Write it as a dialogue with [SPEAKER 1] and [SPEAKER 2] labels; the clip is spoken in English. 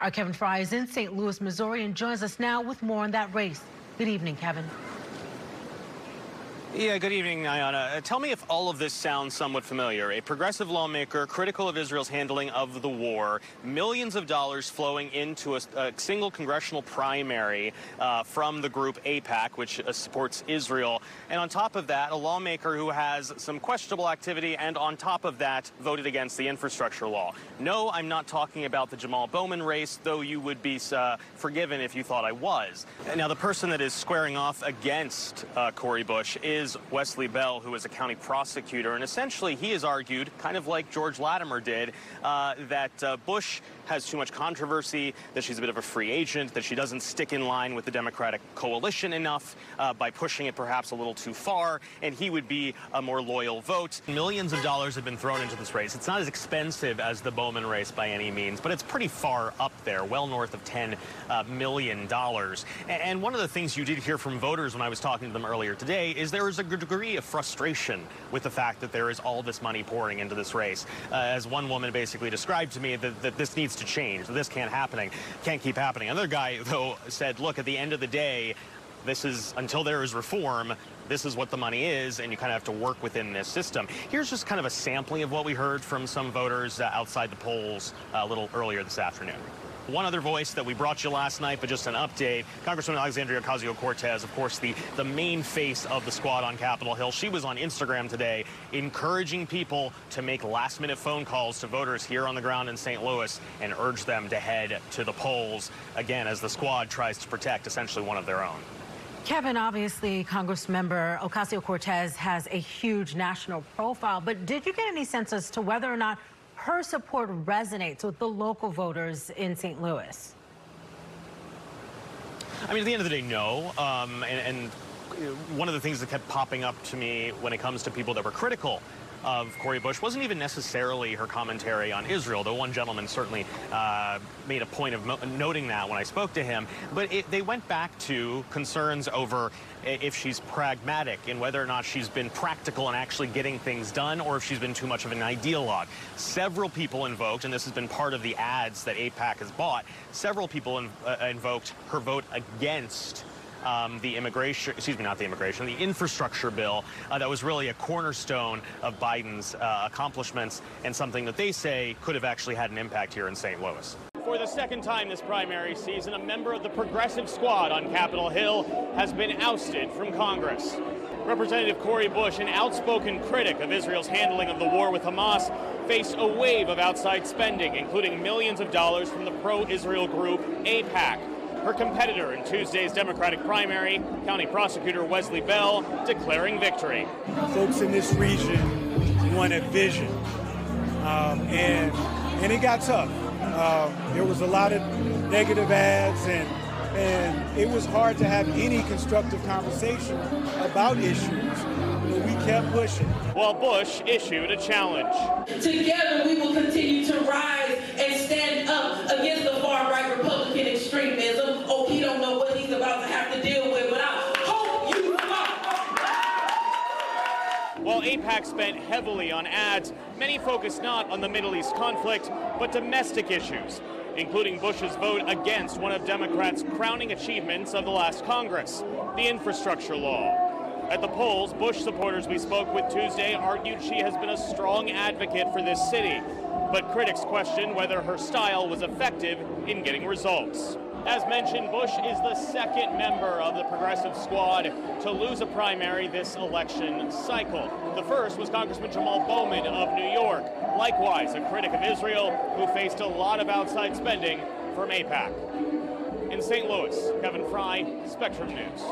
[SPEAKER 1] Our Kevin Frey is in St. Louis, Missouri, and joins us now with more on that race. Good evening, Kevin.
[SPEAKER 2] Yeah, good evening, Ayana. Tell me if all of this sounds somewhat familiar. A progressive lawmaker critical of Israel's handling of the war, millions of dollars flowing into a single congressional primary from the group AIPAC, which supports Israel. And on top of that, a lawmaker who has some questionable activity and on top of that voted against the infrastructure law. No, I'm not talking about the Jamal Bowman race, though you would be forgiven if you thought I was. Now, the person that is squaring off against Cori Bush is Wesley Bell, who is a county prosecutor, and essentially he has argued, kind of like George Latimer did, that Bush has too much controversy, that she's a bit of a free agent, that she doesn't stick in line with the Democratic coalition enough by pushing it perhaps a little too far, and he would be a more loyal vote. Millions of dollars have been thrown into this race. It's not as expensive as the Bowman race by any means, but it's pretty far up there, well north of $10 million. And one of the things you did hear from voters when I was talking to them earlier today is there is a degree of frustration with the fact that there is all this money pouring into this race. As one woman basically described to me, that this needs to change, that this can't keep happening. Another guy, though, said, look, at the end of the day, this is, until there is reform, this is what the money is, and you kind of have to work within this system. Here's just kind of a sampling of what we heard from some voters outside the polls a little earlier this afternoon. One other voice that we brought you last night, but just an update, Congresswoman Alexandria Ocasio-Cortez, of course, the main face of the squad on Capitol Hill. She was on Instagram today encouraging people to make last-minute phone calls to voters here on the ground in St. Louis and urge them to head to the polls, again, as the squad tries to protect essentially one of their own.
[SPEAKER 1] Kevin, obviously, Congressmember Ocasio-Cortez has a huge national profile, but did you get any sense as to whether or not her support resonates with the local voters in St. Louis?
[SPEAKER 2] I mean, at the end of the day, no. And one of the things that kept popping up to me when it comes to people that were critical of Cori Bush wasn't even necessarily her commentary on Israel, though one gentleman certainly made a point of noting that when I spoke to him. But they went back to concerns over if she's pragmatic and whether or not she's been practical in actually getting things done, or if she's been too much of an ideologue. Several people invoked, and this has been part of the ads that AIPAC has bought, several people invoked her vote against the infrastructure bill that was really a cornerstone of Biden's accomplishments and something that they say could have actually had an impact here in St. Louis. For the second time this primary season, a member of the progressive squad on Capitol Hill has been ousted from Congress. Representative Cori Bush, an outspoken critic of Israel's handling of the war with Hamas, faced a wave of outside spending, including millions of dollars from the pro-Israel group AIPAC. Her competitor in Tuesday's Democratic primary, County Prosecutor Wesley Bell, declaring victory.
[SPEAKER 3] Folks in this region wanted vision, and it got tough. There was a lot of negative ads, and it was hard to have any constructive conversation about issues, but we kept pushing.
[SPEAKER 2] While Bush issued a challenge.
[SPEAKER 4] Together we will continue to rise and stand up against the far-right Republican extremism. Oh, he don't know what he's about to have to deal with, but I hope you are.
[SPEAKER 2] While AIPAC spent heavily on ads, many focused not on the Middle East conflict, but domestic issues, including Bush's vote against one of Democrats' crowning achievements of the last Congress, the infrastructure law. At the polls, Bush supporters we spoke with Tuesday argued she has been a strong advocate for this city, but critics question whether her style was effective in getting results. As mentioned, Bush is the second member of the progressive squad to lose a primary this election cycle. The first was Congressman Jamal Bowman of New York, likewise a critic of Israel who faced a lot of outside spending from AIPAC. In St. Louis, Kevin Frey, Spectrum News.